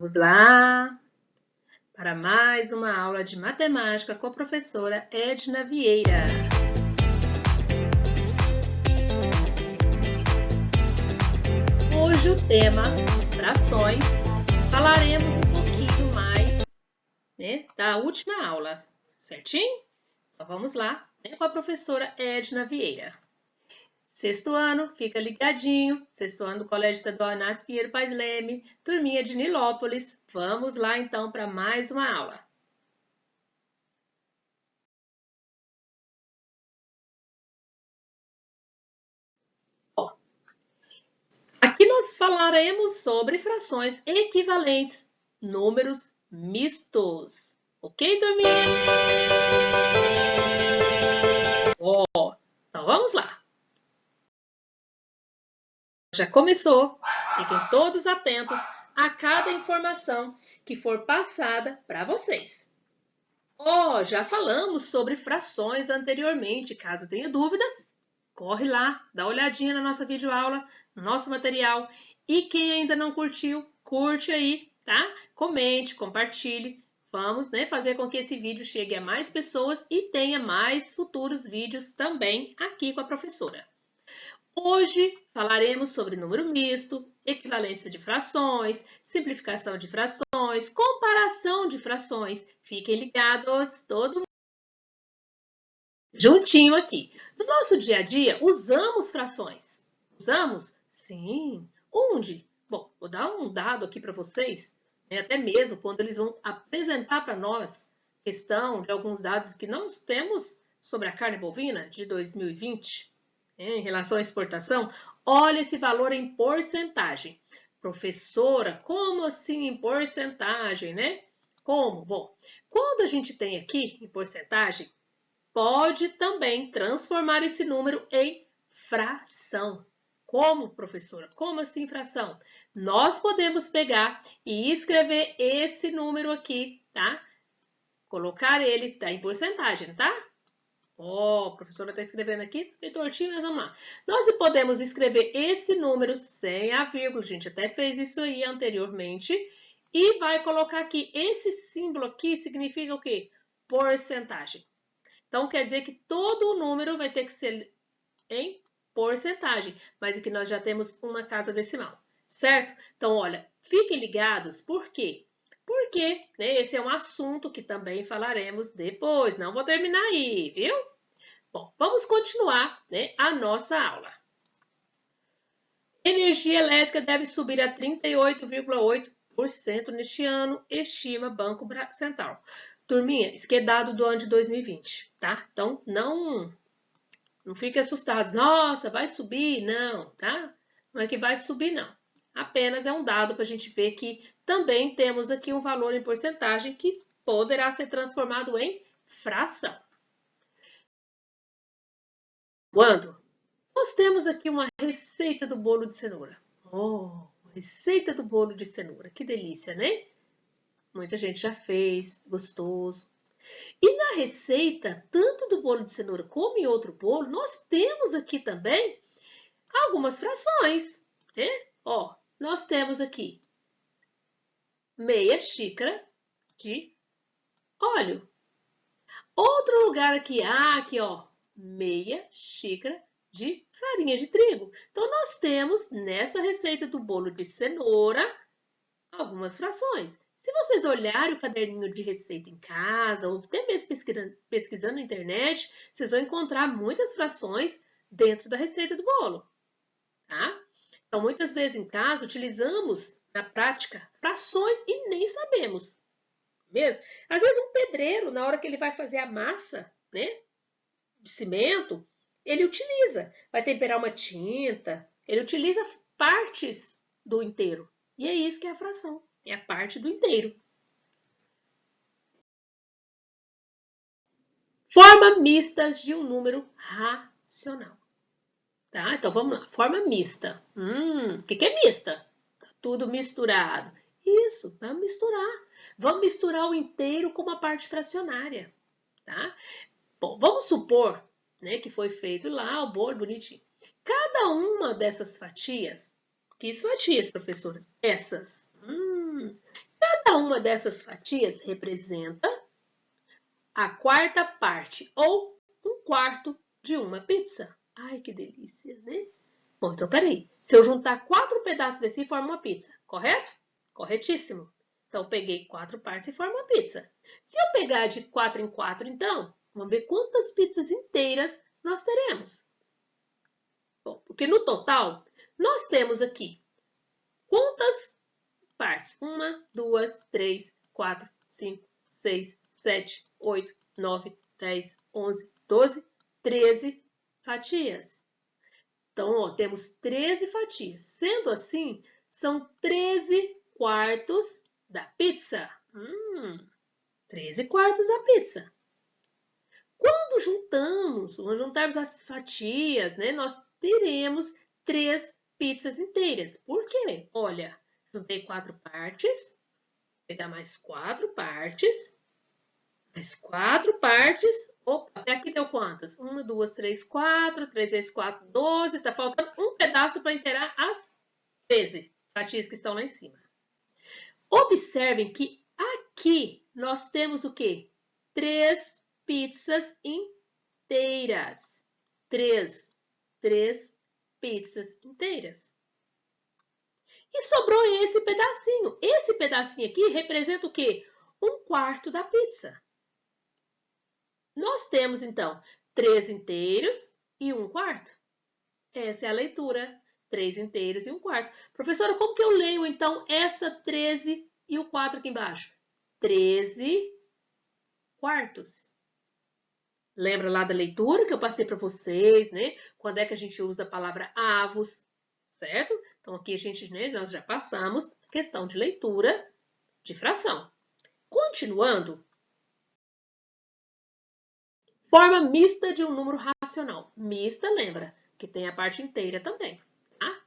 Vamos lá para mais uma aula de matemática com a professora Edna Vieira. Hoje o tema frações, falaremos um pouquinho mais, né, da última aula, certinho? Então vamos lá, né, com a professora Edna Vieira. Sexto ano, fica ligadinho. Sexto ano do Colégio Estadual Inácio Pinheiro Paes Leme, turminha de Nilópolis. Vamos lá então para mais uma aula. Ó, aqui nós falaremos sobre frações equivalentes, números mistos. Ok, turminha? Ó, então vamos lá. Já começou. Fiquem todos atentos a cada informação que for passada para vocês. Ó, já falamos sobre frações anteriormente. Caso tenha dúvidas, corre lá, dá uma olhadinha na nossa videoaula, no nosso material. E quem ainda não curtiu, curte aí, tá? Comente, compartilhe. Vamos, né, fazer com que esse vídeo chegue a mais pessoas e tenha mais futuros vídeos também aqui com a professora. Hoje falaremos sobre número misto, equivalência de frações, simplificação de frações, comparação de frações. Fiquem ligados, todo mundo juntinho aqui. No nosso dia a dia, usamos frações. Usamos? Sim. Onde? Bom, vou dar um dado aqui para vocês, né, até mesmo quando eles vão apresentar para nós questão de alguns dados que nós temos sobre a carne bovina de 2020. Em relação à exportação, olha esse valor em porcentagem. Professora, como assim em porcentagem, né? Como? Bom, quando a gente tem aqui em porcentagem, pode também transformar esse número em fração. Como, professora? Como assim fração? Nós podemos pegar e escrever esse número aqui, tá? Colocar ele tá, em porcentagem, tá? Ó, a professora está escrevendo aqui, bem tortinho, mas vamos lá. Nós podemos escrever esse número sem a vírgula, a gente até fez isso aí anteriormente, e vai colocar aqui, esse símbolo aqui significa o quê? Porcentagem. Então, quer dizer que todo o número vai ter que ser em porcentagem, mas aqui nós já temos uma casa decimal, certo? Então, olha, fiquem ligados, por quê? Porque, né, esse é um assunto que também falaremos depois, não vou terminar aí, viu? Bom, vamos continuar, né, a nossa aula. Energia elétrica deve subir a 38,8% neste ano, estima Banco Central. Turminha, isso aqui é dado do ano de 2020, tá? Então, não fiquem assustados. Nossa, vai subir? Não, tá? Não é que vai subir, não. Apenas é um dado para a gente ver que também temos aqui um valor em porcentagem que poderá ser transformado em fração. Quando? Nós temos aqui uma receita do bolo de cenoura. Oh, receita do bolo de cenoura. Que delícia, né? Muita gente já fez, gostoso. E na receita, tanto do bolo de cenoura como em outro bolo, nós temos aqui também algumas frações, né? Ó, nós temos aqui meia xícara de óleo. Outro lugar aqui, aqui, ó, meia xícara de farinha de trigo. Então, nós temos nessa receita do bolo de cenoura algumas frações. Se vocês olharem o caderninho de receita em casa, ou até mesmo pesquisando na internet, vocês vão encontrar muitas frações dentro da receita do bolo, tá? Então, muitas vezes em casa, utilizamos na prática frações e nem sabemos, mesmo. Às vezes um pedreiro, na hora que ele vai fazer a massa, né, de cimento, ele utiliza, vai temperar uma tinta, ele utiliza partes do inteiro. E é isso que é a fração, é a parte do inteiro. Forma mistas de um número racional. Tá? Então vamos lá, forma mista. O que é mista? Tudo misturado. Isso, vamos misturar. Vamos misturar o inteiro com uma parte fracionária. Tá? Bom, vamos supor, né, que foi feito lá o bolo bonitinho. Cada uma dessas fatias, que fatias, professora? Essas. Cada uma dessas fatias representa a quarta parte, ou 1/4 de uma pizza. Ai, que delícia, né? Bom, então peraí. Se eu juntar 4 pedaços desse, forma uma pizza, correto? Corretíssimo. Então, eu peguei 4 partes e forma uma pizza. Se eu pegar de 4 em 4, então, vamos ver quantas pizzas inteiras nós teremos. Bom, porque no total, nós temos aqui quantas partes? 1, 2, 3, 4, 5, 6, 7, 8, 9, 10, 11, 12, 13 fatias. Então, ó, temos 13 fatias. Sendo assim, são 13/4 da pizza. 13/4 da pizza. Quando juntarmos as fatias, né, nós teremos 3 pizzas inteiras. Por quê? Olha, juntei 4 partes, vou pegar mais 4 partes, mais 4 partes. Opa, até aqui deu quantas? 1, 2, 3, 4, 3 vezes 4, 12. Tá faltando um pedaço para inteirar as 13 fatias que estão lá em cima. Observem que aqui nós temos o quê? 3 pizzas inteiras. 3 pizzas inteiras. E sobrou esse pedacinho. Esse pedacinho aqui representa o quê? 1/4 da pizza. Nós temos, então, 3 inteiros e 1/4. Essa é a leitura. 3 inteiros e 1/4. Professora, como que eu leio, então, essa 13 e o 4 aqui embaixo? 13/4. Lembra lá da leitura que eu passei para vocês, né? Quando é que a gente usa a palavra avos, certo? Então, aqui a gente, né, nós já passamos a questão de leitura de fração. Continuando, forma mista de um número racional. Mista, lembra, que tem a parte inteira também. Tá?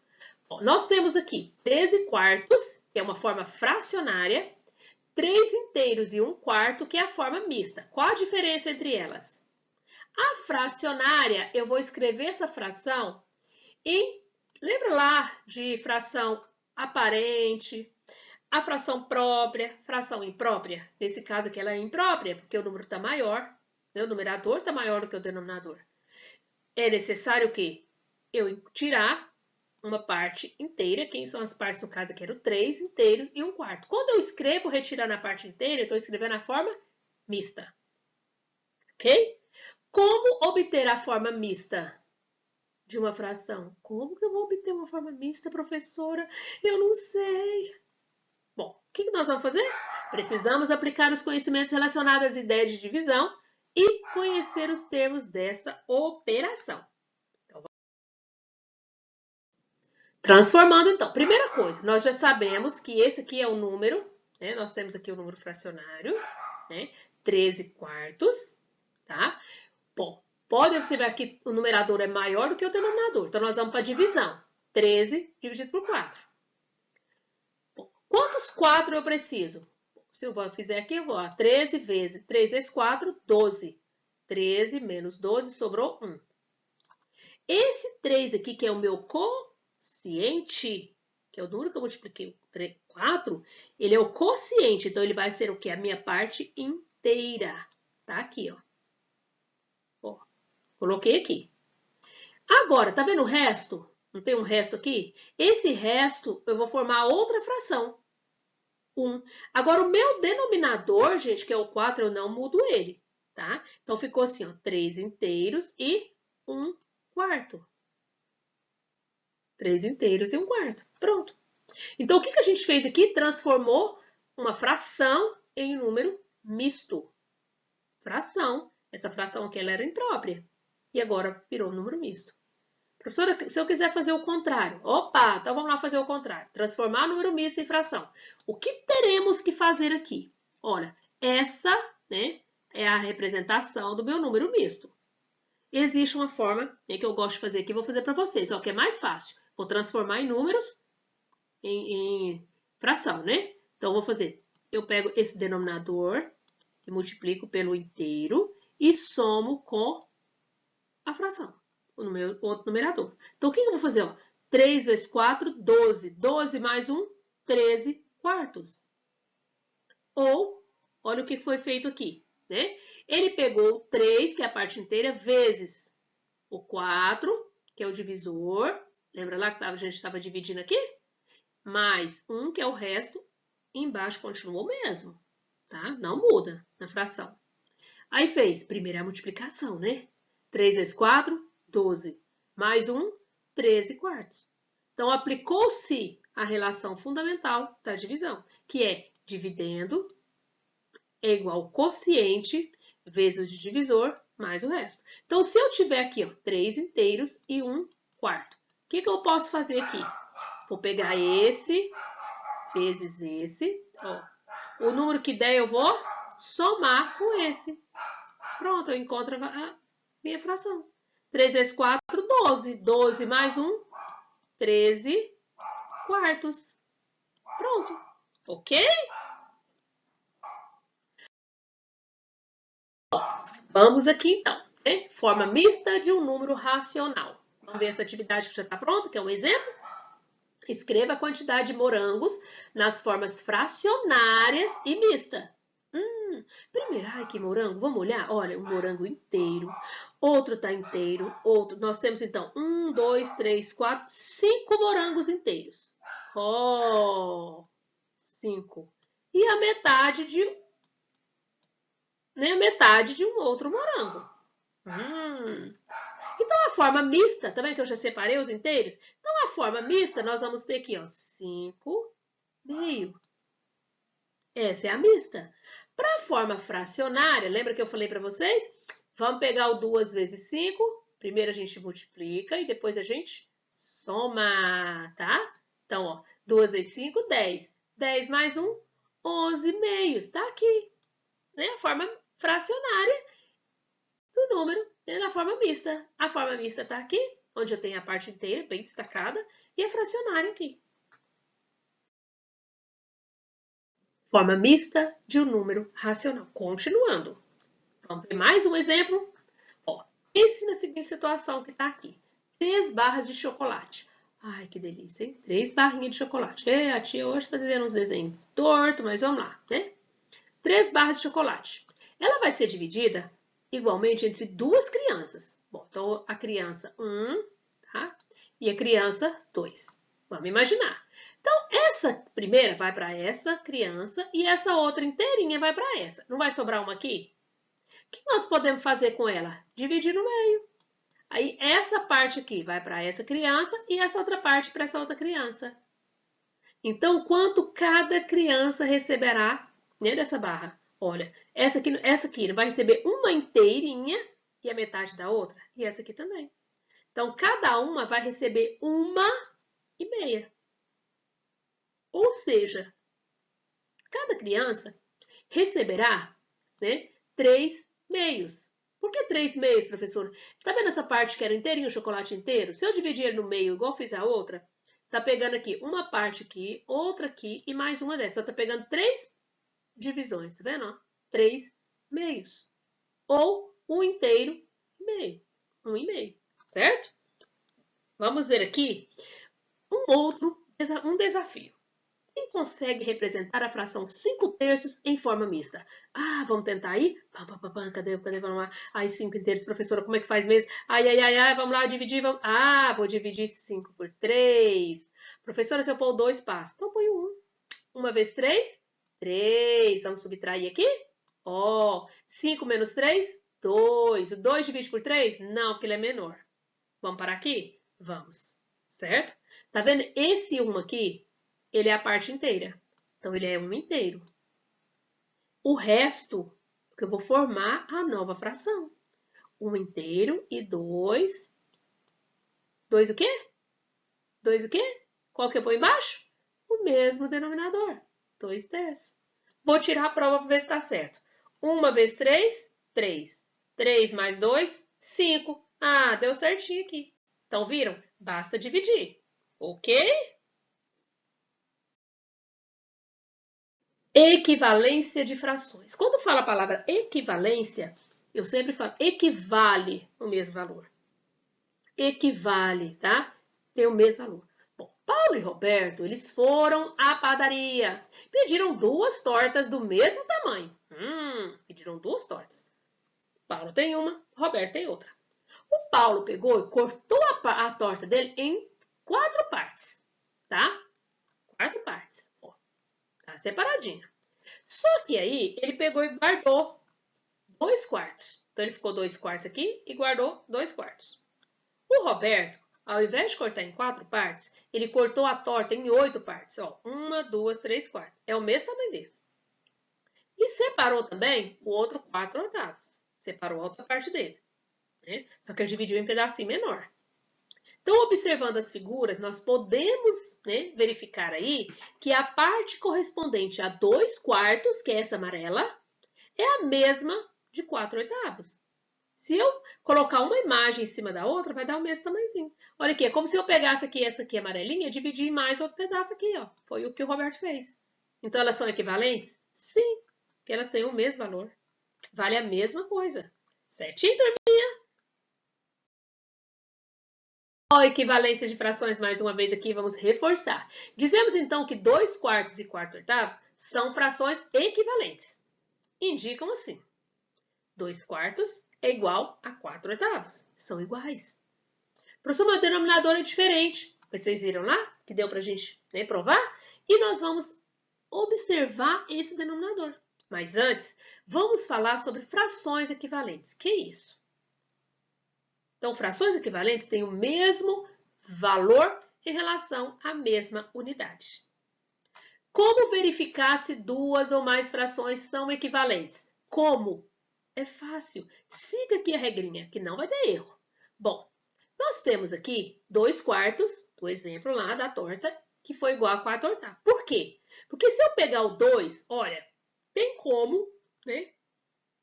Bom, nós temos aqui 13/4, que é uma forma fracionária, 3 inteiros e 1/4, que é a forma mista. Qual a diferença entre elas? A fracionária, eu vou escrever essa fração em... Lembra lá de fração aparente, a fração própria, fração imprópria? Nesse caso aqui ela é imprópria, porque o número está maior, né? O numerador está maior do que o denominador. É necessário que eu tirar uma parte inteira. Quem são as partes? No caso aqui eram 3 inteiros e 1/4. Quando eu escrevo retirando a parte inteira, eu estou escrevendo a forma mista. Ok? Como obter a forma mista de uma fração? Como que eu vou obter uma forma mista, professora? Eu não sei. Bom, o que nós vamos fazer? Precisamos aplicar os conhecimentos relacionados às ideias de divisão e conhecer os termos dessa operação. Então, transformando, então. Primeira coisa, nós já sabemos que esse aqui é o número, né? Nós temos aqui o número fracionário, né? 13/4, tá? Bom, pode observar que o numerador é maior do que o denominador. Então, nós vamos para a divisão. 13 dividido por 4. Bom, quantos 4 eu preciso? Se eu fizer aqui, eu vou a 13 vezes 3 vezes 4, 12. 13 menos 12, sobrou 1. Esse 3 aqui, que é o meu quociente, que é o número que eu multipliquei 4, ele é o quociente. Então, ele vai ser o quê? A minha parte inteira. Tá aqui, ó. Coloquei aqui. Agora, tá vendo o resto? Não tem um resto aqui? Esse resto, eu vou formar outra fração. 1. Agora, o meu denominador, gente, que é o 4, eu não mudo ele, tá? Então, ficou assim, ó, 3 inteiros e 1/4. 3 inteiros e 1/4. Pronto. Então, o que a gente fez aqui? Transformou uma fração em número misto. Fração. Essa fração aqui, ela era imprópria. E agora virou um número misto. Professora, se eu quiser fazer o contrário. Opa, então vamos lá fazer o contrário. Transformar número misto em fração. O que teremos que fazer aqui? Olha, essa, né, é a representação do meu número misto. Existe uma forma, né, que eu gosto de fazer aqui, vou fazer para vocês, ó, que é mais fácil. Vou transformar em números em fração, né? Então, eu vou fazer, eu pego esse denominador e multiplico pelo inteiro e somo com a fração, o meu outro numerador. Então, o que eu vou fazer? Ó? 3 vezes 4, 12. 12 mais 1, 13/4. Ou, olha o que foi feito aqui, né? Ele pegou o 3, que é a parte inteira, vezes o 4, que é o divisor. Lembra lá que a gente estava dividindo aqui? Mais 1, que é o resto. E embaixo continua o mesmo, tá? Não muda na fração. Aí fez, primeira multiplicação, né? 3 vezes 4, 12. Mais 1, 13 quartos. Então, aplicou-se a relação fundamental da divisão, que é dividendo é igual ao quociente vezes o divisor mais o resto. Então, se eu tiver aqui, ó, 3 inteiros e 1 quarto, o que eu posso fazer aqui? Vou pegar esse vezes esse, ó. O número que der eu vou somar com esse. Pronto, eu encontro a minha fração. 3 vezes 4, 12. 12 mais 1, 13 quartos. Pronto. Ok? Vamos aqui, então. Né? Forma mista de um número racional. Vamos ver essa atividade que já está pronta, que é um exemplo. Escreva a quantidade de morangos nas formas fracionárias e mista. Primeiro, ai, que morango, vamos olhar? Olha, um morango inteiro, outro tá inteiro, outro. Nós temos, então, 1, 2, 3, 4, 5 morangos inteiros. Ó, 5. E a metade de, né, a metade de um outro morango. Então, a forma mista, tá vendo que eu já separei os inteiros? Então, a forma mista, nós vamos ter aqui, ó, 5 meio. Essa é a mista. Para a forma fracionária, lembra que eu falei para vocês? Vamos pegar o 2 vezes 5. Primeiro a gente multiplica e depois a gente soma, tá? Então, ó, 2 vezes 5, 10. 10 mais 1, 11 meios. Tá aqui. Né? A forma fracionária do número na forma mista. A forma mista está aqui, onde eu tenho a parte inteira bem destacada, e a fracionária aqui. Forma mista de um número racional. Continuando. Vamos ver mais um exemplo. Ó, pense na seguinte situação que está aqui. 3 barras de chocolate. Ai, que delícia, hein? 3 barrinhas de chocolate. É, a tia hoje está dizendo uns desenhos tortos, mas vamos lá, né? 3 barras de chocolate. Ela vai ser dividida igualmente entre duas crianças. Bom, então a criança 1, tá? E a criança 2. Vamos imaginar. Então, essa primeira vai para essa criança e essa outra inteirinha vai para essa. Não vai sobrar uma aqui? O que nós podemos fazer com ela? Dividir no meio. Aí, essa parte aqui vai para essa criança e essa outra parte para essa outra criança. Então, quanto cada criança receberá, né, dessa barra? Olha, essa aqui vai receber uma inteirinha e a metade da outra. E essa aqui também. Então, cada uma vai receber 1,5. Ou seja, cada criança receberá, né, 3 meios. Por que 3 meios, professor? Tá vendo essa parte que era inteirinho, o chocolate inteiro? Se eu dividir ele no meio, igual fiz a outra, tá pegando aqui uma parte aqui, outra aqui e mais uma dessa. Então, tá pegando 3 divisões, tá vendo? 3 meios. Ou 1 inteiro e meio. 1,5, certo? Vamos ver aqui um desafio. Quem consegue representar a fração 5/3 em forma mista? Ah, vamos tentar aí? Cadê? Vamos lá. Ai, 5 inteiros, professora, como é que faz mesmo? Ai, vamos lá, dividir. Vamos. Ah, vou dividir 5 por 3. Professora, se eu pôr 2 passos, então põe 1. 1 vezes 3, 3. Vamos subtrair aqui? Ó, 5 menos 3, 2. O 2 divide por 3? Não, porque ele é menor. Vamos parar aqui? Vamos. Certo? Tá vendo? Esse 1 aqui, ele é a parte inteira. Então, ele é 1 inteiro. O resto, que eu vou formar a nova fração. 1 inteiro e 2. 2 o quê? 2 o quê? Qual que eu ponho embaixo? O mesmo denominador. 2/3. Vou tirar a prova para ver se está certo. 1 vezes 3, 3. 3 mais 2, 5. Ah, deu certinho aqui. Então, viram? Basta dividir. Ok? Equivalência de frações. Quando falo a palavra equivalência, eu sempre falo equivale o mesmo valor. Equivale, tá? Tem o mesmo valor. Bom, Paulo e Roberto, eles foram à padaria. Pediram 2 tortas do mesmo tamanho. Pediram 2 tortas. Paulo tem uma, Roberto tem outra. O Paulo pegou e cortou a torta dele em 4 partes, tá? 4 partes, ó, tá separadinha. Só que aí ele pegou e guardou 2 quartos. Então ele ficou 2 quartos aqui e guardou 2 quartos. O Roberto, ao invés de cortar em 4 partes, ele cortou a torta em 8 partes. Ó, 1, 2, 3, 4. É o mesmo tamanho desse. E separou também o outro 4/8. Separou a outra parte dele. Né? Só que ele dividiu em pedacinho menor. Então, observando as figuras, nós podemos, né, verificar aí que a parte correspondente a 2 quartos, que é essa amarela, é a mesma de 4/8. Se eu colocar uma imagem em cima da outra, vai dar o mesmo tamanhozinho. Olha aqui, é como se eu pegasse aqui essa aqui amarelinha e dividir em mais outro pedaço aqui, ó. Foi o que o Roberto fez. Então, elas são equivalentes? Sim, porque elas têm o mesmo valor. Vale a mesma coisa. Certinho, turminha? Ó, equivalência de frações, mais uma vez aqui, vamos reforçar. Dizemos, então, que 2 quartos e 4/8 são frações equivalentes. Indicam assim. 2 quartos é igual a 4/8. São iguais. Professor, meu denominador é diferente. Vocês viram lá que deu para a gente, né, provar? E nós vamos observar esse denominador. Mas antes, vamos falar sobre frações equivalentes. Que é isso? Então, frações equivalentes têm o mesmo valor em relação à mesma unidade. Como verificar se 2 ou mais frações são equivalentes? Como? É fácil. Siga aqui a regrinha, que não vai ter erro. Bom, nós temos aqui 2 quartos, do exemplo lá da torta, que foi igual a 4/8. Por quê? Porque se eu pegar o 2, olha, tem como, né,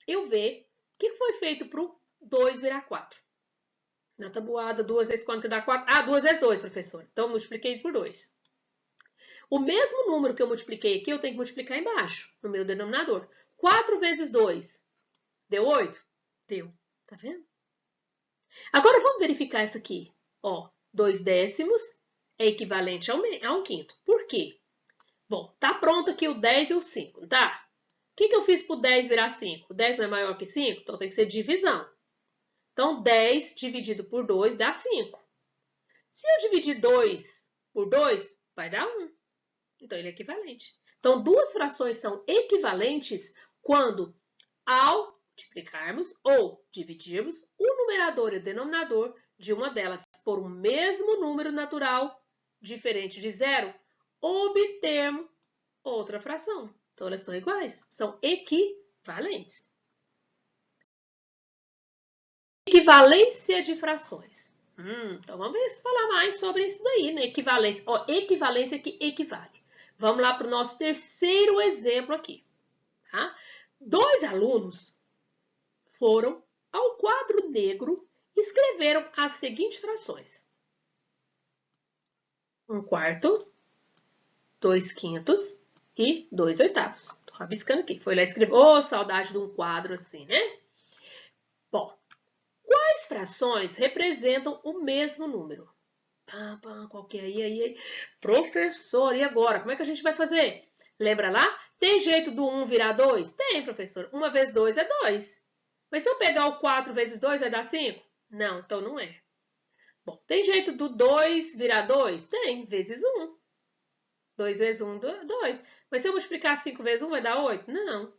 eu ver o que foi feito para o 2 virar 4. Na tabuada, 2 vezes 4 que dá 4. Ah, 2 vezes 2, professor. Então, eu multipliquei por 2. O mesmo número que eu multipliquei aqui, eu tenho que multiplicar embaixo, no meu denominador. 4 vezes 2, deu 8? Deu. Tá vendo? Agora, vamos verificar isso aqui. Ó, 2 décimos é equivalente a 1 quinto. Por quê? Bom, tá pronto aqui o 10 e o 5, tá? O que eu fiz para o 10 virar 5? O 10 não é maior que 5? Então, tem que ser divisão. Então, 10 dividido por 2 dá 5. Se eu dividir 2 por 2, vai dar 1. Então, ele é equivalente. Então, 2 frações são equivalentes quando, ao multiplicarmos ou dividirmos o numerador e o denominador de uma delas por um mesmo número natural diferente de 0, obtermos outra fração. Então, elas são iguais, são equivalentes. Equivalência de frações. Então, vamos falar mais sobre isso daí, né? Equivalência. Ó, equivalência que equivale. Vamos lá para o nosso terceiro exemplo aqui. Tá? 2 alunos foram ao quadro negro e escreveram as seguintes frações. 1/4, 2/5 e 2/8. Estou rabiscando aqui. Foi lá escrever. Ô, saudade de um quadro assim, né? Bom, quais frações representam o mesmo número? Qual que é? Aí. Professor, e agora? Como é que a gente vai fazer? Lembra lá? Tem jeito do 1 virar 2? Tem, professor. 1 vezes 2 é 2. Mas se eu pegar o 4 vezes 2, vai dar 5? Não, então não é. Bom, tem jeito do 2 virar 2? Tem, vezes 1. 2 vezes 1, 2. Mas se eu multiplicar 5 vezes 1, vai dar 8? Não.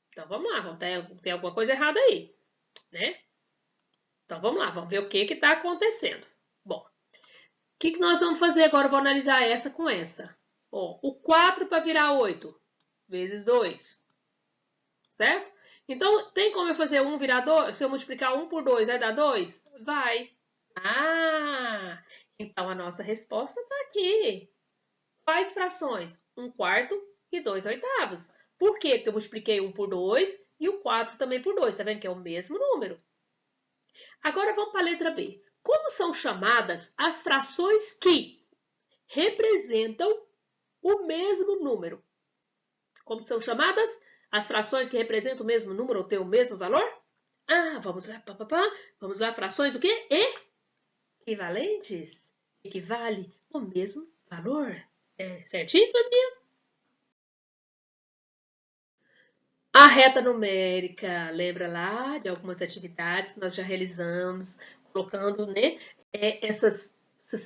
Então vamos lá, tem alguma coisa errada aí, né? Então vamos lá, vamos ver o que está acontecendo. Bom, o que nós vamos fazer agora? Eu vou analisar essa com essa. Ó, o 4 para virar 8, vezes 2, certo? Então, tem como eu fazer 1 virar 2? Se eu multiplicar 1 por 2, vai dar 2? Vai. Ah, então a nossa resposta está aqui. Quais frações? 1/4 e 2/8. Por quê? Porque eu multipliquei 1 por 2 e o 4 também por 2. Tá vendo que é o mesmo número? Agora vamos para a letra B. Como são chamadas as frações que representam o mesmo número? Como são chamadas as frações que representam o mesmo número ou têm o mesmo valor? Ah, vamos lá, vamos lá, frações o quê? Equivalentes. equivale ao mesmo valor. É certinho, turminha? A reta numérica, lembra lá de algumas atividades que nós já realizamos, colocando, né, essas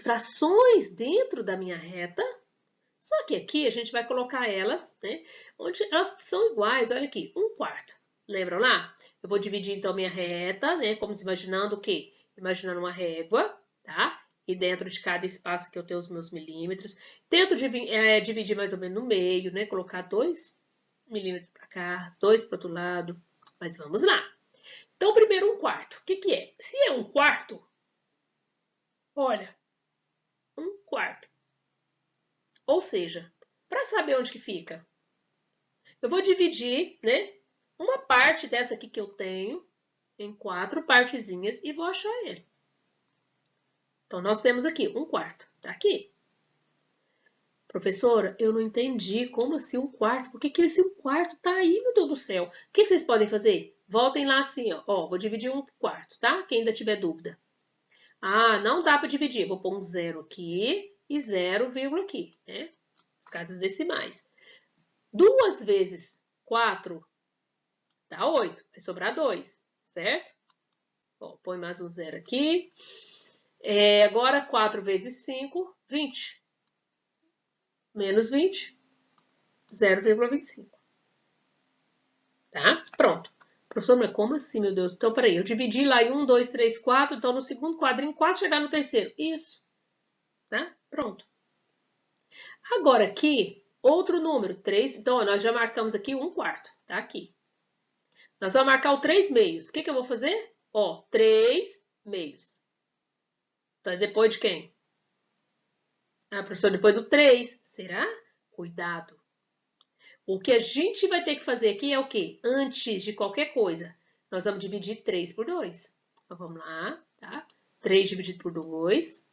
frações dentro da minha reta. Só que aqui a gente vai colocar elas, né, onde elas são iguais. Olha aqui, 1/4. Lembram lá? Eu vou dividir então minha reta, né, como se imaginando o quê? Imaginando uma régua, tá? E dentro de cada espaço aqui eu tenho os meus milímetros. Tento dividir mais ou menos no meio, né? Colocar 2 milímetros para cá, 2 para o outro lado. Mas vamos lá. Então, primeiro 1/4. O que que é? Se é 1/4, olha, 1/4. Ou seja, para saber onde que fica, eu vou dividir, né, uma parte dessa aqui que eu tenho em 4 partezinhas e vou achar ele. Então, nós temos aqui 1/4. Tá aqui. Professora, eu não entendi. Como assim 1/4? Por que esse 1/4 tá aí, meu Deus do céu? O que vocês podem fazer? Voltem lá assim, ó. Ó, vou dividir 1/4, tá? Quem ainda tiver dúvida. Ah, não dá para dividir. Vou pôr um 0 aqui e 0, aqui, né? As casas decimais. 2 vezes 4 dá 8. Vai sobrar 2, certo? Ó, põe mais um 0 aqui. Agora, 4 vezes 5, 20. Menos 20, 0,25. Tá? Pronto. Professor, mas como assim, meu Deus? Então, peraí, eu dividi lá em 1, 2, 3, 4, então no segundo quadrinho, quase chegar no terceiro. Isso. Tá? Pronto. Agora aqui, outro número, 3. Então, ó, nós já marcamos aqui 1/4. Tá aqui. Nós vamos marcar o 3 meios. O que que eu vou fazer? Ó, 3 meios. Então, é depois de quem? Ah, professor, depois do 3. Será? Cuidado. O que a gente vai ter que fazer aqui é o quê? Antes de qualquer coisa, nós vamos dividir 3 por 2. Então, vamos lá, tá? 3 dividido por 2.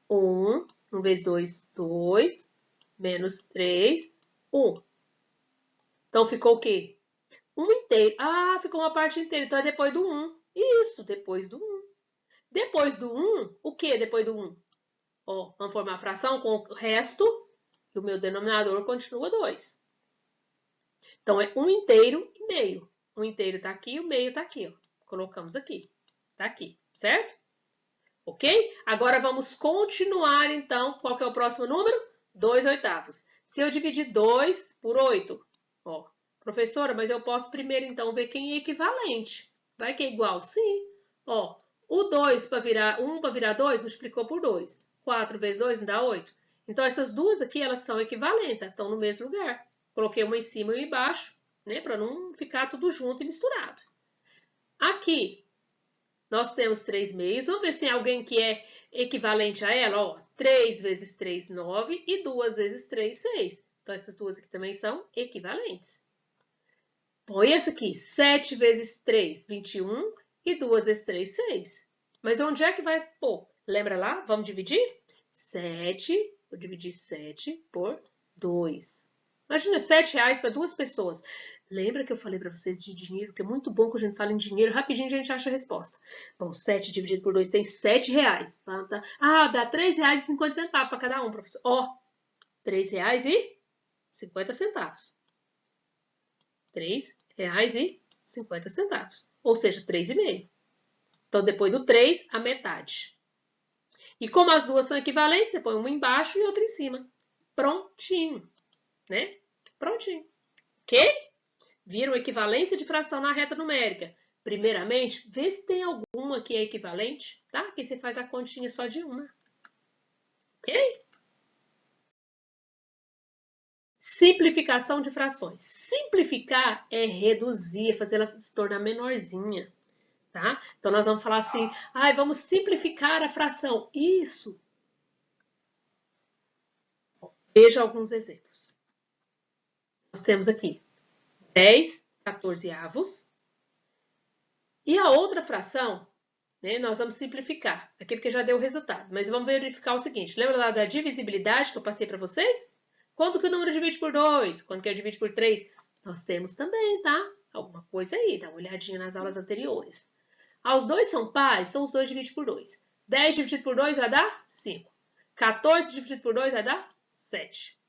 1. 1 vezes 2, 2. Menos 3, 1. Então, ficou o quê? 1 inteiro. Ah, ficou uma parte inteira. Então, é depois do 1. Isso, depois do 1. Depois do 1, o que depois do 1? Ó, vamos formar a fração com o resto, e o meu denominador continua 2. Então, é 1 inteiro e meio. 1 inteiro está aqui, o meio está aqui. Ó. Colocamos aqui. Está aqui, certo? Ok? Agora, vamos continuar, então. Qual que é o próximo número? 2/8. Se eu dividir 2 por 8, ó, professora, mas eu posso primeiro, então, ver quem é equivalente. Vai que é igual? Sim. Ó, o 2 para virar 1 para virar 2, multiplicou por 2. 4 vezes 2 me dá 8. Então, essas duas aqui, elas são equivalentes, elas estão no mesmo lugar. Coloquei uma em cima e uma embaixo, né, para não ficar tudo junto e misturado. Aqui, nós temos 3 meios. Vamos ver se tem alguém que é equivalente a ela. Ó, 3 vezes 3, 9 e 2 vezes 3, 6. Então, essas duas aqui também são equivalentes. Põe essa aqui, 7 vezes 3, 21 e 2 vezes 3, 6. Mas onde é que vai pôr? Lembra lá? Vamos dividir? 7, vou dividir 7 por 2. Imagina, R$7 para 2 pessoas. Lembra que eu falei para vocês de dinheiro? Que é muito bom que a gente fala em dinheiro. Rapidinho a gente acha a resposta. Bom, 7 dividido por 2 tem R$7. Ah, dá R$3,50 para cada um, professor. Ó, R$3,50. R$3,50. Ou seja, 3,5. Então, depois do 3, a metade. E como as duas são equivalentes, você põe uma embaixo e outra em cima. Prontinho, né? Prontinho. Ok? Viram equivalência de fração na reta numérica. Primeiramente, vê se tem alguma que é equivalente, tá? Que você faz a continha só de uma. Ok? Simplificação de frações. Simplificar é reduzir, é fazer ela se tornar menorzinha. Tá? Então, nós vamos falar assim, vamos simplificar a fração. Isso. Veja alguns exemplos. Nós temos aqui 10/14. E a outra fração, né, nós vamos simplificar. Aqui porque já deu o resultado. Mas vamos verificar o seguinte. Lembra lá da divisibilidade que eu passei para vocês? Quando que o número divide por 2? Quando que ele divide por 3? Nós temos também, tá? Alguma coisa aí. Dá uma olhadinha nas aulas anteriores. Os dois são pares, então os dois divididos por 2. 10 dividido por 2 vai dar 5. 14 dividido por 2 vai dar 7.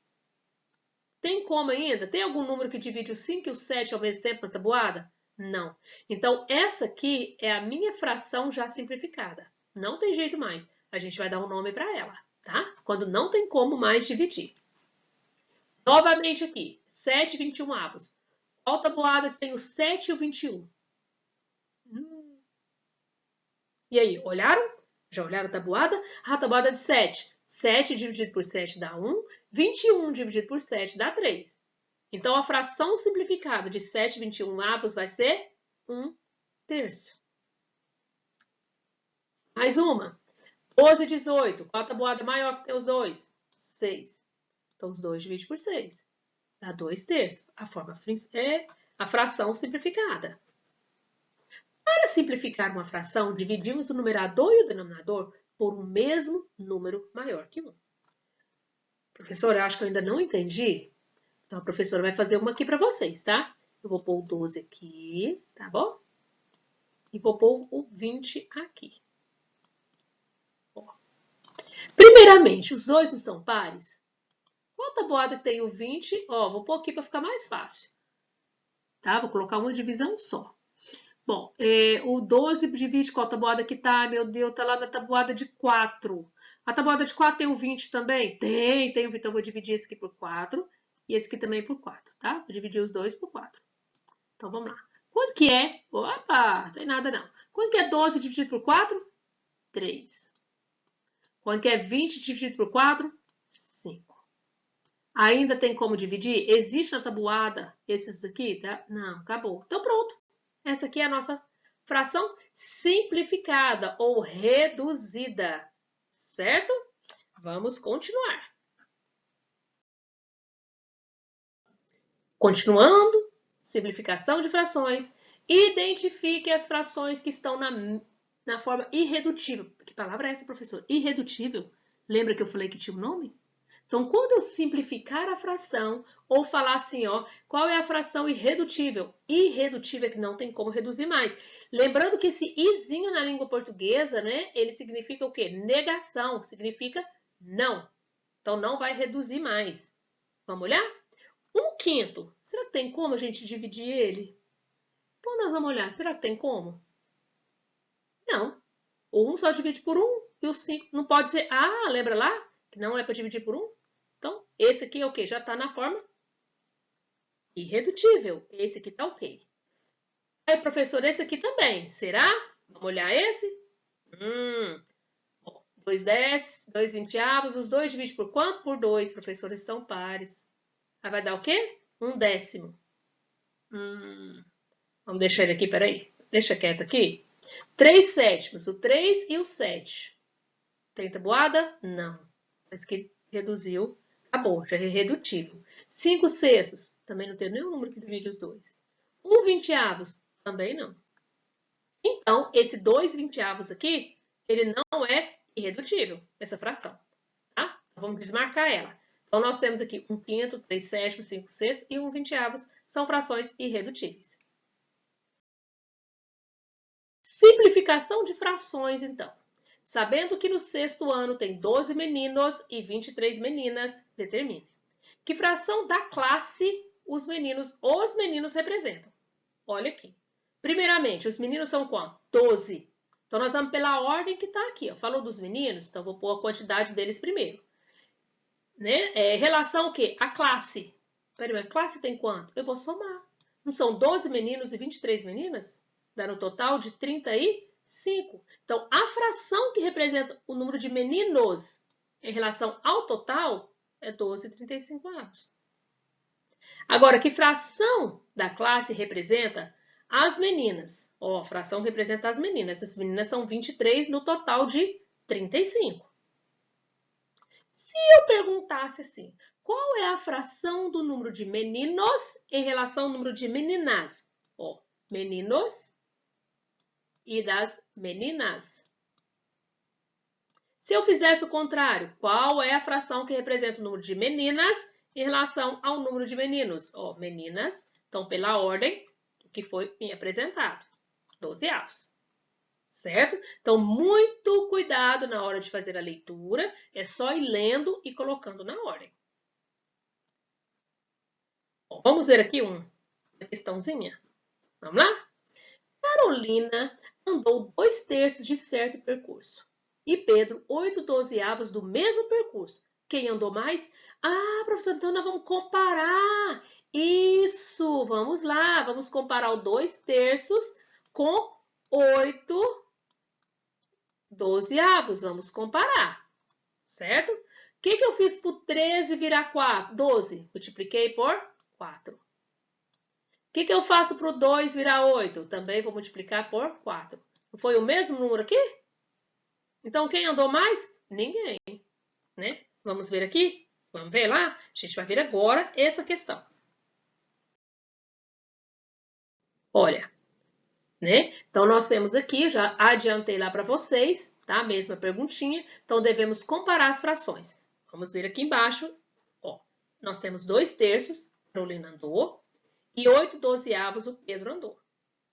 Tem como ainda? Tem algum número que divide o 5 e o 7 ao mesmo tempo na tabuada? Não. Então, essa aqui é a minha fração já simplificada. Não tem jeito mais. A gente vai dar um nome para ela, tá? Quando não tem como mais dividir. Novamente aqui, 7 e 21 avos. Qual tabuada que tem o 7 e o 21? E aí, olharam? Já olharam a tabuada? A tabuada de 7. 7 dividido por 7 dá 1. 21 dividido por 7 dá 3. Então, a fração simplificada de 7 e 21 avos vai ser 1/3. Mais uma. 12 e 18. Qual a tabuada maior que tem os dois? 6. Então, os 2 divididos por 6. Dá 2/3. A forma é a fração simplificada. Para simplificar uma fração, dividimos o numerador e o denominador por um mesmo número maior que 1. Professora, eu acho que eu ainda não entendi. Então, a professora vai fazer uma aqui para vocês, tá? Eu vou pôr o 12 aqui, tá bom? E vou pôr o 20 aqui. Ó. Primeiramente, os dois não são pares? Qual tabuada que tem o 20? Ó, vou pôr aqui para ficar mais fácil. Tá? Vou colocar uma divisão só. Bom, o 12 divide qual tabuada que tá? Meu Deus, tá lá na tabuada de 4. A tabuada de 4 tem o 20 também? Tem o 20. Então, eu vou dividir esse aqui por 4 e esse aqui também por 4, tá? Vou dividir os dois por 4. Então, vamos lá. Quanto que é? Opa, não tem nada não. Quanto que é 12 dividido por 4? 3. Quanto que é 20 dividido por 4? 5. Ainda tem como dividir? Existe na tabuada esses aqui? Tá? Não, acabou. Então, pronto. Essa aqui é a nossa fração simplificada ou reduzida, certo? Vamos continuar. Continuando, simplificação de frações. Identifique as frações que estão na forma irredutível. Que palavra é essa, professor? Irredutível. Lembra que eu falei que tinha um nome? Então, quando eu simplificar a fração, ou falar assim, ó, qual é a fração irredutível? Irredutível é que não tem como reduzir mais. Lembrando que esse izinho na língua portuguesa, né, ele significa o quê? Negação, significa não. Então, não vai reduzir mais. Vamos olhar? 1/5. Será que tem como a gente dividir ele? Então, nós vamos olhar. Será que tem como? Não. O 1 só divide por 1 e o 5 não pode ser... Ah, lembra lá? Que não é para dividir por 1? Então, esse aqui é o quê? Já está na forma irredutível. Esse aqui está ok. Aí, professor, esse aqui também. Será? Vamos olhar esse? 2/10, 2/20, os dois dividem por quanto? Por 2, professores, são pares. Aí vai dar o quê? 1/10. Vamos deixar ele aqui, peraí. Deixa quieto aqui. 3/7, o 3 e o 7. Tem tabuada? Não. Mas que reduziu. Acabou, já é irredutível. 5/6, também não tem nenhum número que divide os dois. 1/20, também não. Então, esse 2/20 aqui, ele não é irredutível, essa fração. Tá? Então, vamos desmarcar ela. Então, nós temos aqui 1/5, 3/7, 5/6 e 1/20 são frações irredutíveis. Simplificação de frações, então. Sabendo que no 6º ano tem 12 meninos e 23 meninas, determine. Que fração da classe os meninos representam? Olha aqui. Primeiramente, os meninos são quanto? 12. Então, nós vamos pela ordem que está aqui. Ó. Falou dos meninos, então vou pôr a quantidade deles primeiro. Né? Relação o quê? A classe. Peraí, a classe tem quanto? Eu vou somar. Não são 12 meninos e 23 meninas? Dá no total de 35. Então, a fração que representa o número de meninos em relação ao total é 12/35. Agora, que fração da classe representa as meninas? Ó, a fração representa as meninas. Essas meninas são 23 no total de 35. Se eu perguntasse assim, qual é a fração do número de meninos em relação ao número de meninas? Ó, meninos e das meninas. Se eu fizesse o contrário, qual é a fração que representa o número de meninas em relação ao número de meninos? Ó, meninas, então pela ordem que foi me apresentado, 12avos. certo? Então, muito cuidado na hora de fazer a leitura, é só ir lendo e colocando na ordem. Bom, vamos ver aqui uma questãozinha. Vamos lá? Carolina andou 2/3 de certo percurso e Pedro 8/12 do mesmo percurso. Quem andou mais? Ah, professora, então nós vamos comparar. Isso, vamos lá, vamos comparar o 2/3 com 8/12. Vamos comparar, certo? O que eu fiz para o 13 virar 12? Multipliquei por 4. O que eu faço para o 2 virar 8? Também vou multiplicar por 4. Não foi o mesmo número aqui? Então, quem andou mais? Ninguém, né? Vamos ver aqui? Vamos ver lá? A gente vai ver agora essa questão. Olha, né? Então, nós temos aqui, já adiantei lá para vocês, tá? Mesma perguntinha. Então, devemos comparar as frações. Vamos ver aqui embaixo. Ó, nós temos 2/3, a Carolina andou, e 8/12 o Pedro andou,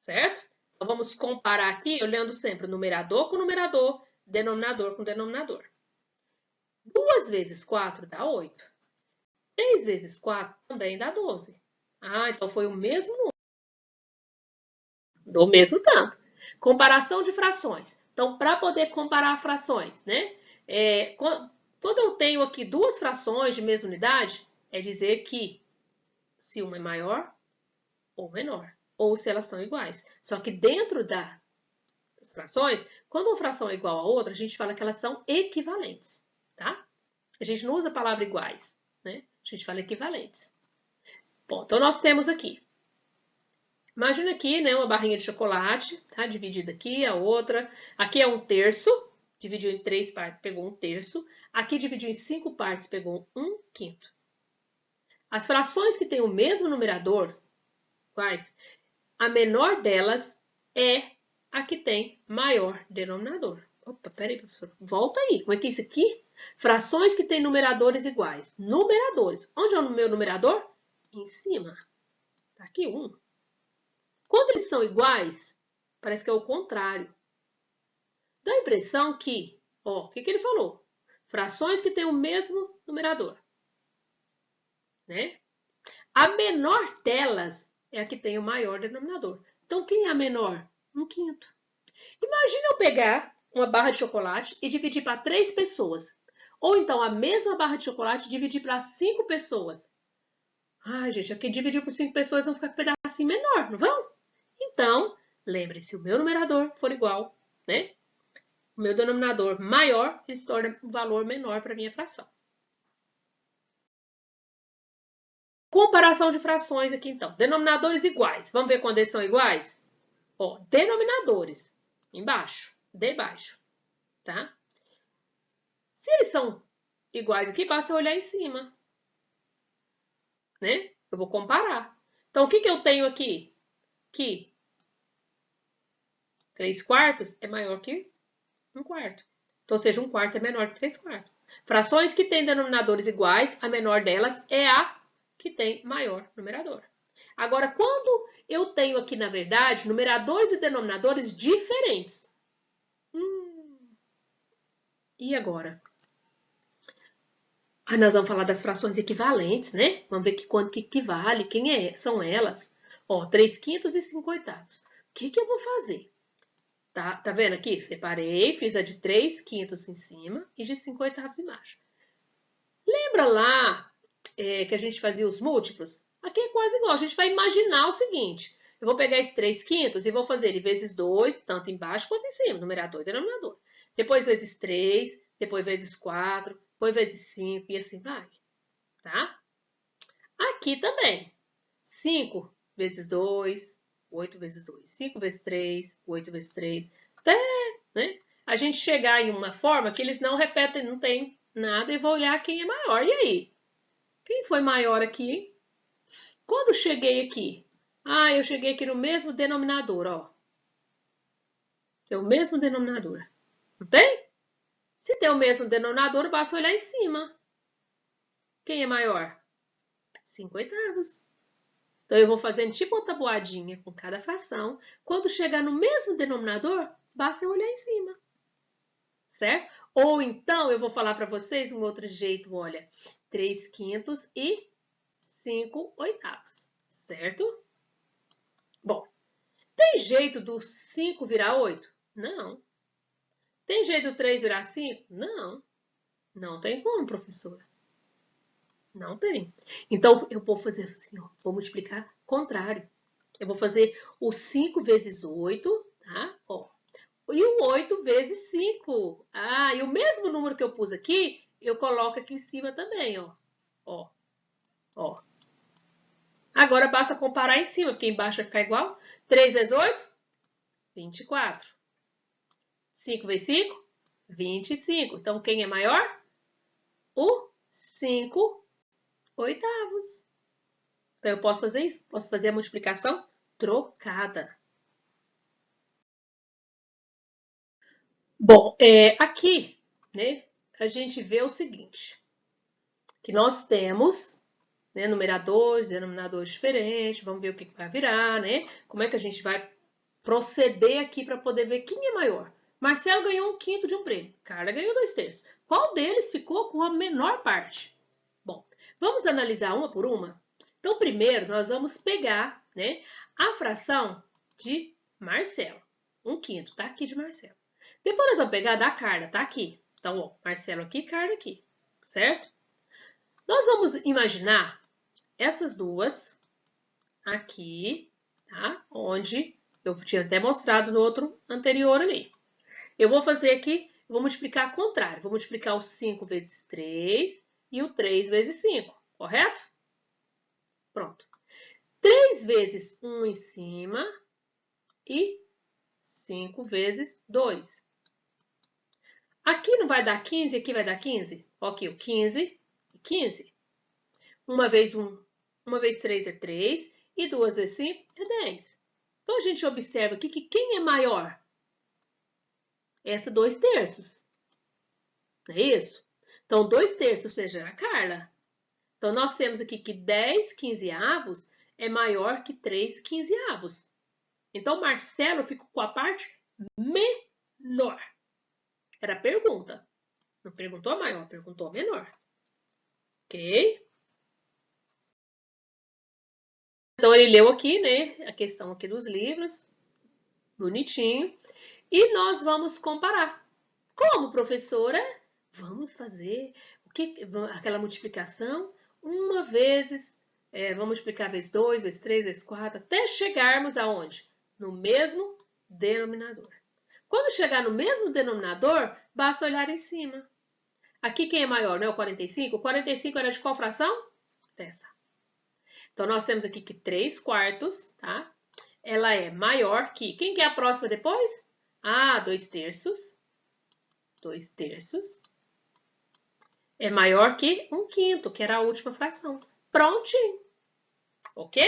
certo? Então, vamos comparar aqui, olhando sempre o numerador com o numerador, denominador com denominador. 2 vezes 4 dá 8. 3 vezes 4 também dá 12. Ah, então foi o mesmo número. Do mesmo tanto. Comparação de frações. Então, para poder comparar frações, né? Quando eu tenho aqui duas frações de mesma unidade, é dizer que se uma é maior ou menor, ou se elas são iguais. Só que dentro das frações, quando uma fração é igual a outra, a gente fala que elas são equivalentes, tá? A gente não usa a palavra iguais, né? A gente fala equivalentes. Bom, então nós temos aqui. Imagina aqui, né, uma barrinha de chocolate, tá? Dividida aqui, a outra. Aqui é 1/3, dividiu em 3 partes, pegou 1/3. Aqui dividiu em 5 partes, pegou 1/5. As frações que têm o mesmo numerador, quais? A menor delas é a que tem maior denominador. Opa, peraí, professor. Volta aí. Como é que é isso aqui? Frações que têm numeradores iguais. Numeradores. Onde é o meu numerador? Em cima. Tá aqui 1. Quando eles são iguais, parece que é o contrário. Dá a impressão que, ó, o que ele falou? Frações que têm o mesmo numerador, né? A menor delas é a que tem o maior denominador. Então, quem é a menor? 1/5. Imagina eu pegar uma barra de chocolate e dividir para 3 pessoas. Ou então, a mesma barra de chocolate e dividir para 5 pessoas. Ai, gente, aqui dividir por 5 pessoas vão ficar um pedacinho menor, não vão? Então, lembre-se, se o meu numerador for igual, né? O meu denominador maior, ele se torna um valor menor para a minha fração. Comparação de frações aqui, então. Denominadores iguais. Vamos ver quando eles são iguais? Ó, denominadores, embaixo, debaixo, tá? Se eles são iguais aqui, basta olhar em cima, né? Eu vou comparar. Então, o que eu tenho aqui? Que 3/4 é maior que 1/4. Então, ou seja, 1/4 é menor que 3/4. Frações que têm denominadores iguais, a menor delas é a que tem maior numerador. Agora, quando eu tenho aqui, na verdade, numeradores e denominadores diferentes. E agora? Nós vamos falar das frações equivalentes, né? Vamos ver quanto que equivale, são elas. Ó, 3/5 e 5/8. O que eu vou fazer? Tá vendo aqui? Separei, fiz a de 3/5 em cima e de 5/8 embaixo. Lembra lá que a gente fazia os múltiplos? Aqui é quase igual. A gente vai imaginar o seguinte. Eu vou pegar esse 3/5 e vou fazer ele vezes 2, tanto embaixo quanto em cima, numerador e denominador. Depois vezes 3, depois vezes 4, depois vezes 5 e assim vai. Tá? Aqui também. 5 vezes 2, 8 vezes 2. 5 vezes 3, 8 vezes 3. Até, né? A gente chegar em uma forma que eles não repetem, não tem nada, e vou olhar quem é maior. E aí? Quem foi maior aqui, hein? Quando cheguei aqui? Eu cheguei aqui no mesmo denominador, ó. Tem o mesmo denominador. Não tem? Se tem o mesmo denominador, basta olhar em cima. Quem é maior? 5/8. Então, eu vou fazendo tipo uma tabuadinha com cada fração. Quando chegar no mesmo denominador, basta eu olhar em cima, certo? Ou então, eu vou falar para vocês um outro jeito, olha, 3/5 e 5/8, certo? Bom, tem jeito do 5 virar 8? Não. Tem jeito do 3 virar 5? Não. Não tem como, professora. Não tem. Então, eu vou fazer assim, ó, vou multiplicar contrário. Eu vou fazer o 5 vezes 8, tá? Ó. E o 8 vezes 5. Ah, e o mesmo número que eu pus aqui, eu coloco aqui em cima também, ó. Ó. Ó. Agora basta comparar em cima, porque embaixo vai ficar igual. 3 vezes 8? 24. 5 vezes 5? 25. Então, quem é maior? O 5/8. Então, eu posso fazer isso? Posso fazer a multiplicação trocada. Bom, aqui, né, a gente vê o seguinte, que nós temos, né, numeradores, denominadores diferentes, vamos ver o que vai virar, né? Como é que a gente vai proceder aqui para poder ver quem é maior. Marcelo ganhou 1/5 de um prêmio, Carla ganhou 2/3. Qual deles ficou com a menor parte? Bom, vamos analisar uma por uma? Então, primeiro, nós vamos pegar, né, a fração de Marcelo. 1/5, tá aqui de Marcelo. Depois nós vamos pegar a da Carla, tá aqui. Então, ó, Marcelo aqui, Carla aqui, certo? Nós vamos imaginar essas duas aqui, tá? Onde eu tinha até mostrado no outro anterior ali. Eu vou fazer aqui, vou multiplicar ao contrário. Vou multiplicar o 5 vezes 3 e o 3 vezes 5, correto? Pronto. 3 vezes 1 em cima e 5 vezes 2. Aqui não vai dar 15, aqui vai dar 15? Ok, o 15 e 15. 1 vezes 1, 1 vezes 3 é 3 e 2 vezes 5 é 10. Então, a gente observa aqui que quem é maior? Essa 2/3. Não é isso? Então, 2/3 seja a Carla. Então, nós temos aqui que 10/15 é maior que 3/15. Então, Marcelo fica com a parte menor. Era a pergunta. Não perguntou a maior, perguntou a menor. Ok? Então, ele leu aqui, né, a questão aqui dos livros. Bonitinho. E nós vamos comparar. Como, professora? Vamos fazer aquela multiplicação uma vezes, vamos multiplicar vezes 2, vezes 3, vezes 4, até chegarmos aonde? No mesmo denominador. Quando chegar no mesmo denominador, basta olhar em cima. Aqui quem é maior, né? O 45? O 45 era de qual fração? Dessa. Então, nós temos aqui que 3/4, tá? Ela é maior que... Quem que é a próxima depois? Ah, 2/3. 2/3 é maior que 1/5, que era a última fração. Prontinho. Ok?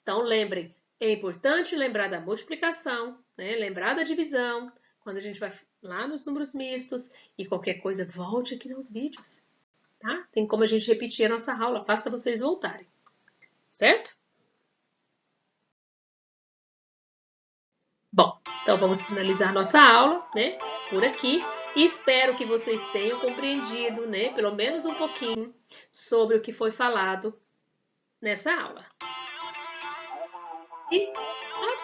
Então, lembrem, é importante lembrar da multiplicação, né? Lembrar da divisão, quando a gente vai lá nos números mistos, e qualquer coisa, volte aqui nos vídeos, tá? Tem como a gente repetir a nossa aula, basta vocês voltarem, certo? Bom, então vamos finalizar nossa aula, né? Por aqui. E espero que vocês tenham compreendido, né? Pelo menos um pouquinho sobre o que foi falado nessa aula. E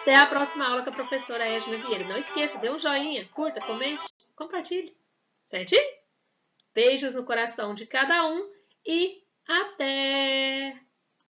até a próxima aula com a professora Edna Vieira. Não esqueça, dê um joinha, curta, comente, compartilhe. Certinho? Beijos no coração de cada um e